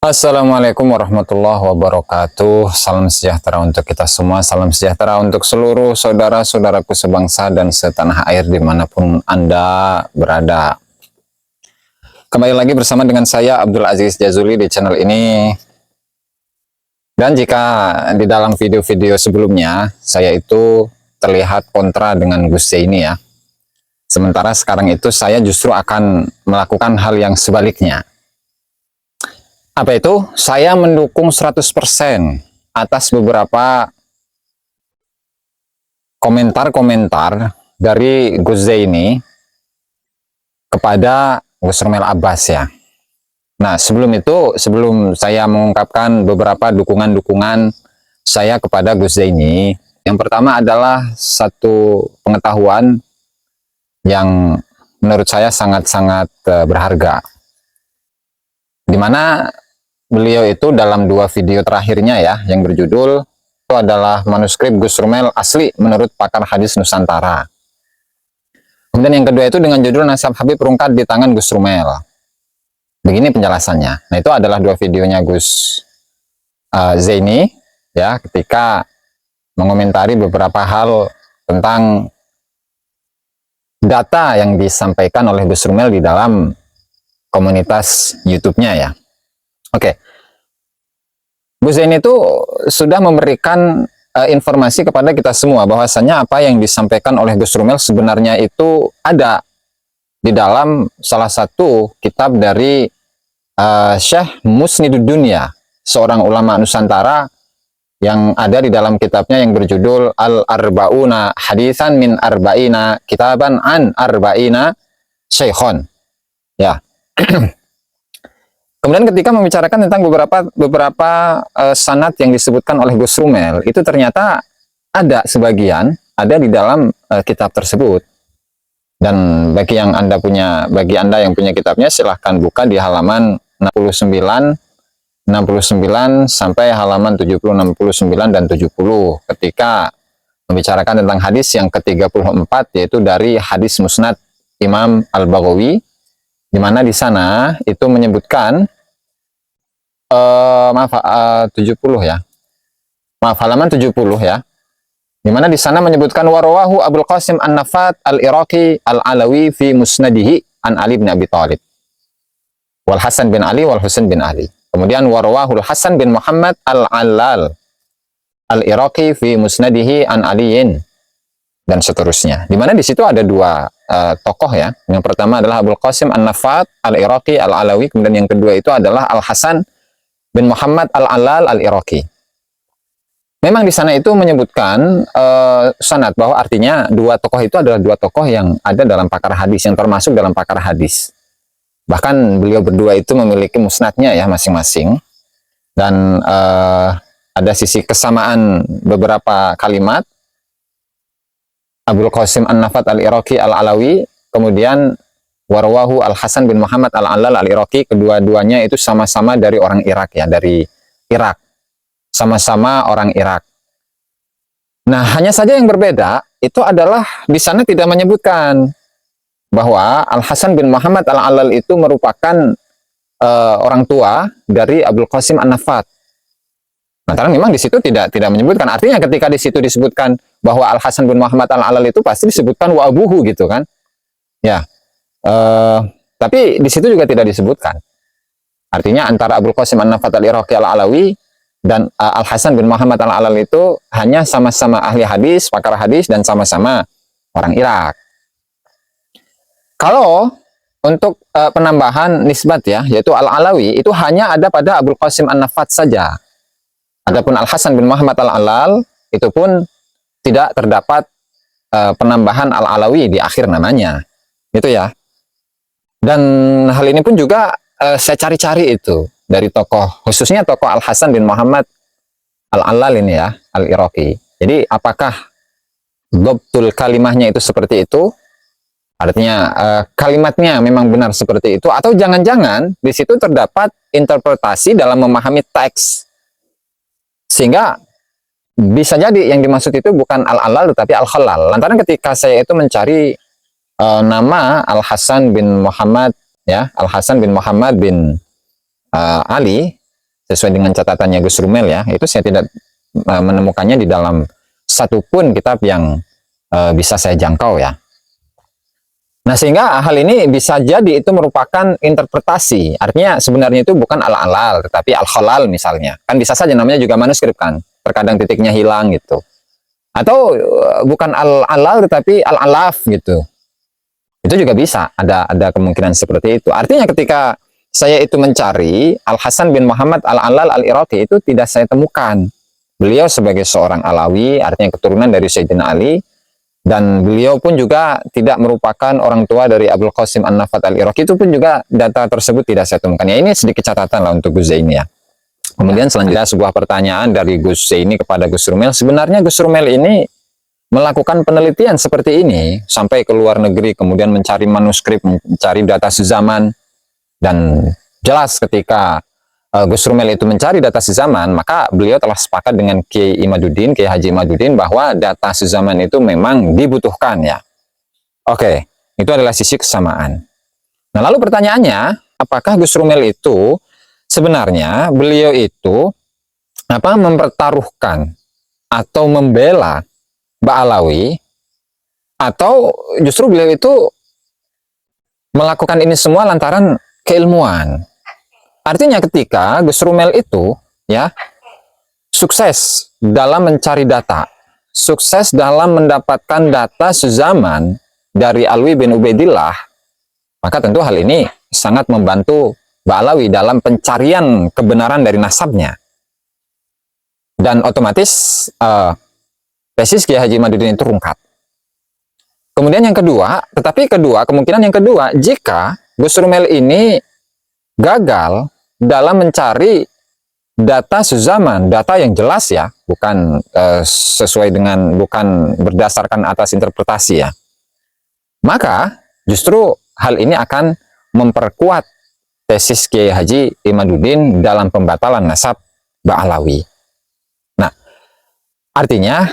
Assalamualaikum warahmatullahi wabarakatuh. Salam sejahtera untuk kita semua. Salam sejahtera untuk seluruh saudara-saudaraku sebangsa dan setanah air dimanapun Anda berada. Kembali lagi bersama dengan saya Abdul Aziz Jazuli di channel ini. Dan jika di dalam video-video sebelumnya saya itu terlihat kontra dengan Gus Zaini ya. Sementara sekarang itu saya justru akan melakukan hal yang sebaliknya. Apa itu? Saya mendukung 100% atas beberapa komentar-komentar dari Gus Zaini kepada Gus Romel Abbas ya. Nah, sebelum saya mengungkapkan beberapa dukungan-dukungan saya kepada Gus Zaini, yang pertama adalah satu pengetahuan yang menurut saya sangat-sangat berharga. Di mana beliau itu dalam dua video terakhirnya ya, yang berjudul itu adalah manuskrip Gus Romel asli menurut pakar hadis Nusantara. Kemudian yang kedua itu dengan judul Nasab Habib Rungkat di tangan Gus Romel. Begini penjelasannya. Nah, itu adalah dua videonya Gus Zaini ya, ketika mengomentari beberapa hal tentang data yang disampaikan oleh Gus Romel di dalam komunitas YouTube-nya ya. Oke. Gus Zaini itu sudah memberikan informasi kepada kita semua bahwasanya apa yang disampaikan oleh Gus Romel sebenarnya itu ada di dalam salah satu kitab dari Syekh Musnidud Dunya, seorang ulama Nusantara yang ada di dalam kitabnya yang berjudul Al-Arba'una Hadisan min Arba'ina Kitaban an Arba'ina Syekhon. Ya. Kemudian ketika membicarakan tentang beberapa sanad yang disebutkan oleh Gus Romel, itu ternyata ada sebagian ada di dalam kitab tersebut. Dan bagi Anda yang punya kitabnya, silahkan buka di halaman 69 sampai halaman 70, 69 dan 70 ketika membicarakan tentang hadis yang ke-34, yaitu dari hadis Musnad Imam Al-Baghawi, di mana di sana itu menyebutkan 70 ya. Maaf, halaman 70 ya. Di mana di sana menyebutkan warawahu Abul Qasim An-Nafat Al-Iraqi Al-Alawi fi musnadihi an Ali bin Abi Thalib wal Hasan bin Ali wal Husain bin Ali. Kemudian warawahu Hasan bin Muhammad Al-Allal Al-Iraqi fi musnadihi an Aliyin, dan seterusnya. Di mana di situ ada dua tokoh ya. Yang pertama adalah Abul Qasim An-Nafat Al-Iraqi Al-Alawi, kemudian yang kedua itu adalah Al-Hasan bin Muhammad Al-Allal Al-Iraqi. Memang di sana itu menyebutkan sanad, bahwa artinya dua tokoh itu adalah dua tokoh yang ada dalam pakar hadis, yang termasuk dalam pakar hadis. Bahkan beliau berdua itu memiliki musnadnya ya masing-masing. Dan ada sisi kesamaan beberapa kalimat. Abul Qasim An-Nafat Al-Iraqi Al-Alawi, kemudian warwahu Al-Hasan bin Muhammad Al-Allal Al-Iraqi, kedua-duanya itu sama-sama dari orang Irak ya, dari Irak. Sama-sama orang Irak. Nah, hanya saja yang berbeda itu adalah di sana tidak menyebutkan bahwa Al-Hasan bin Muhammad Al-Allal itu merupakan orang tua dari Abul Qasim An-Nafat. Karena memang di situ tidak menyebutkan. Artinya ketika di situ disebutkan bahwa Al-Hasan bin Muhammad Al-Allal itu pasti disebutkan wa abuhu gitu kan. Ya. Tapi di situ juga tidak disebutkan. Artinya antara Abul Qasim An-Nafat Al-Iraqi Al-Alawi dan Al-Hasan bin Muhammad Al-Allal itu hanya sama-sama ahli hadis, pakar hadis, dan sama-sama orang Irak. Kalau untuk penambahan nisbat ya, yaitu Al-Alawi itu hanya ada pada Abul Qasim An-Nafat saja. Adapun Al-Hasan bin Muhammad Al-Allal itu pun tidak terdapat penambahan Al-Alawi di akhir namanya. Itu ya. Dan hal ini pun juga saya cari-cari itu dari tokoh, khususnya tokoh Al-Hasan bin Muhammad Al-Allal ini ya, Al-Iraqi. Jadi apakah dhabtul kalimahnya itu seperti itu? Artinya kalimatnya memang benar seperti itu, atau jangan-jangan di situ terdapat interpretasi dalam memahami teks, sehingga bisa jadi yang dimaksud itu bukan Al-Allal tetapi Al-Khalal. Lantaran ketika saya itu mencari nama Al-Hasan bin Muhammad ya, Al-Hasan bin Muhammad bin Ali, sesuai dengan catatannya Gus Rumel ya, itu saya tidak menemukannya di dalam satupun kitab yang bisa saya jangkau ya. Nah, sehingga hal ini bisa jadi itu merupakan interpretasi. Artinya sebenarnya itu bukan al-alal, tetapi al-khalal misalnya. Kan bisa saja namanya juga manuskrip kan. Terkadang titiknya hilang gitu. Atau bukan al-alal tetapi al-alaf gitu. Itu juga bisa. Ada kemungkinan seperti itu. Artinya ketika saya itu mencari Al-Hasan bin Muhammad al-Alal al-Iraqi itu tidak saya temukan. Beliau sebagai seorang Alawi, artinya keturunan dari Sayyidina Ali, dan beliau pun juga tidak merupakan orang tua dari Abul Qasim An-Nafat al-Iraqi, itu pun juga data tersebut tidak saya temukan. Ya, ini sedikit catatan lah untuk Gus Zaini ya. Kemudian selanjutnya sebuah pertanyaan dari Gus Zaini kepada Gus Rumel. Sebenarnya Gus Rumel ini melakukan penelitian seperti ini sampai ke luar negeri, kemudian mencari manuskrip, mencari data sezaman, dan jelas ketika Gus Rumel itu mencari data sezaman, maka beliau telah sepakat dengan Kiai Imaduddin, Kiai Haji Imaduddin, bahwa data sezaman itu memang dibutuhkan ya. Oke, itu adalah sisi kesamaan. Nah, lalu pertanyaannya, apakah Gus Rumel itu sebenarnya beliau itu mempertaruhkan atau membela Ba'alawi, atau justru beliau itu melakukan ini semua lantaran keilmuan? Artinya ketika Gus Rumel itu ya sukses dalam mencari data, sukses dalam mendapatkan data sezaman dari Alwi bin Ubaidillah, maka tentu hal ini sangat membantu Ba'alawi dalam pencarian kebenaran dari nasabnya. Dan otomatis tesis Kiai Haji Imaduddin itu rungkat. Kemudian yang kedua, kemungkinan yang kedua, jika Gus Rumel ini gagal dalam mencari data sezaman, data yang jelas ya, bukan bukan berdasarkan atas interpretasi ya, maka justru hal ini akan memperkuat tesis Kiai Haji Imaduddin dalam pembatalan nasab Ba'alawi. Nah, artinya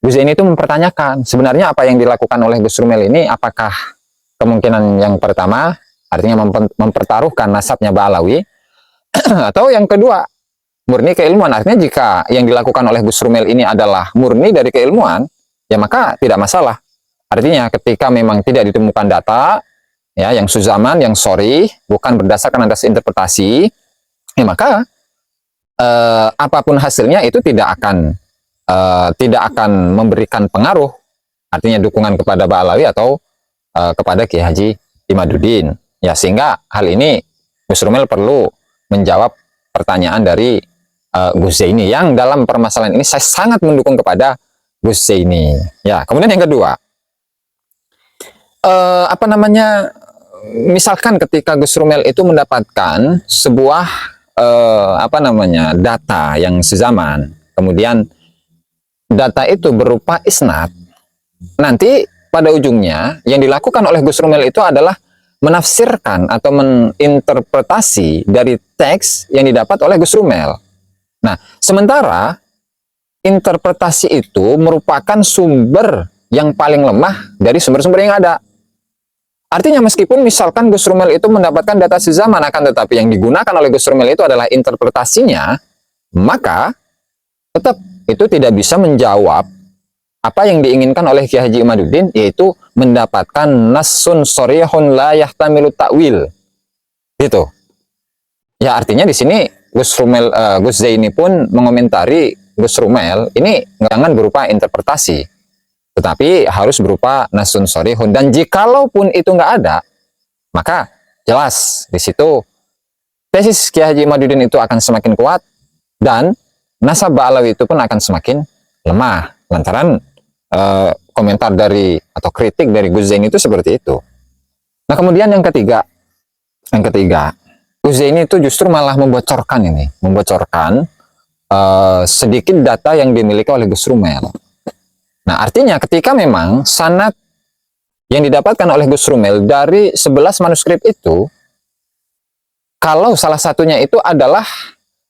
Gus Zaini itu mempertanyakan sebenarnya apa yang dilakukan oleh Gus Rumel ini, apakah kemungkinan yang pertama artinya mempertaruhkan nasabnya Ba'alawi, atau yang kedua murni keilmuan. Artinya jika yang dilakukan oleh Gus Rumel ini adalah murni dari keilmuan, ya maka tidak masalah. Artinya ketika memang tidak ditemukan data ya yang suzaman, yang sorry, bukan berdasarkan atas interpretasi, ya maka apapun hasilnya itu tidak akan memberikan pengaruh, artinya dukungan kepada Ba'alawi atau kepada Kiai Haji Imaduddin. Ya, sehingga hal ini Gus Rumel perlu menjawab pertanyaan dari Gus Zaini, yang dalam permasalahan ini saya sangat mendukung kepada Gus Zaini. Ya, kemudian yang kedua, misalkan ketika Gus Rumel itu mendapatkan sebuah data yang sezaman, kemudian data itu berupa isnad, nanti pada ujungnya yang dilakukan oleh Gus Rumel itu adalah menafsirkan atau meninterpretasi dari teks yang didapat oleh Gus Rumel. Nah, sementara interpretasi itu merupakan sumber yang paling lemah dari sumber-sumber yang ada. Artinya meskipun misalkan Gus Rumel itu mendapatkan data sezaman, akan tetapi yang digunakan oleh Gus Rumel itu adalah interpretasinya, maka tetap itu tidak bisa menjawab apa yang diinginkan oleh Kiai Haji Imaduddin, yaitu mendapatkan nassun sharihun la yahtamilu ta'wil. Gitu. Ya, artinya di sini Gus Zaini pun mengomentari Gus Rumel ini jangan berupa interpretasi, tetapi harus berupa nassun sharihun. Dan jikalaupun itu nggak ada, maka jelas di situ tesis Kiai Haji Imaduddin itu akan semakin kuat dan nasab Ba'alawi itu pun akan semakin lemah, lantaran komentar dari atau kritik dari Gus Zaini itu seperti itu. Nah, kemudian yang ketiga, Gus Zaini itu justru malah membocorkan sedikit data yang dimiliki oleh Gus Rumel. Nah, artinya ketika memang sanad yang didapatkan oleh Gus Rumel dari 11 manuskrip itu, kalau salah satunya itu adalah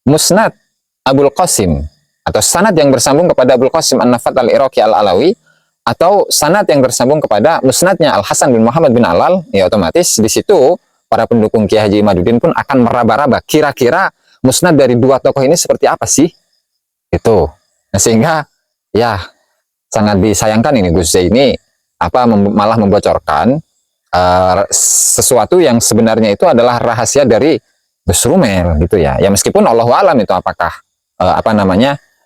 Musnad Abul Qasim, atau sanad yang bersambung kepada Abul Qasim An-Nafat al-Iraqi al-Alawi, atau sanad yang bersambung kepada musnadnya Al-Hasan bin Muhammad bin Alal, ya otomatis di situ para pendukung Kiai Haji Imaduddin pun akan meraba-raba kira-kira musnad dari dua tokoh ini seperti apa sih? Itu. Nah, sehingga ya sangat disayangkan ini Gus Zaini malah membocorkan sesuatu yang sebenarnya itu adalah rahasia dari Gus Rumel gitu ya. Ya meskipun Allahu alam itu apakah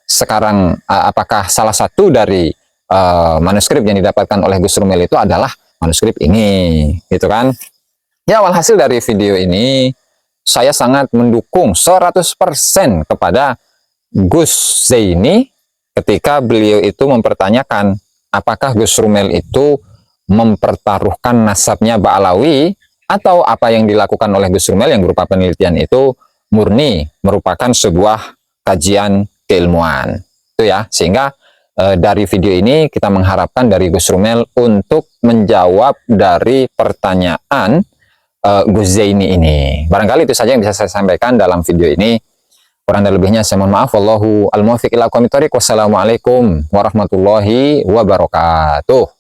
sekarang apakah salah satu dari manuskrip yang didapatkan oleh Gus Rumel itu adalah manuskrip ini gitu kan. Ya walhasil dari video ini saya sangat mendukung 100% kepada Gus Zaini ketika beliau itu mempertanyakan apakah Gus Rumel itu mempertaruhkan nasabnya Ba'alawi atau apa yang dilakukan oleh Gus Rumel yang berupa penelitian itu murni merupakan sebuah kajian keilmuan. Itu ya, sehingga dari video ini kita mengharapkan dari Gus Rumel untuk menjawab dari pertanyaan Gus Zaini ini. Barangkali itu saja yang bisa saya sampaikan dalam video ini. Kurang dan lebihnya saya mohon maaf. Wallahu al-muwaffiq ila aqwamit thoriq. Wassalamualaikum warahmatullahi wabarakatuh.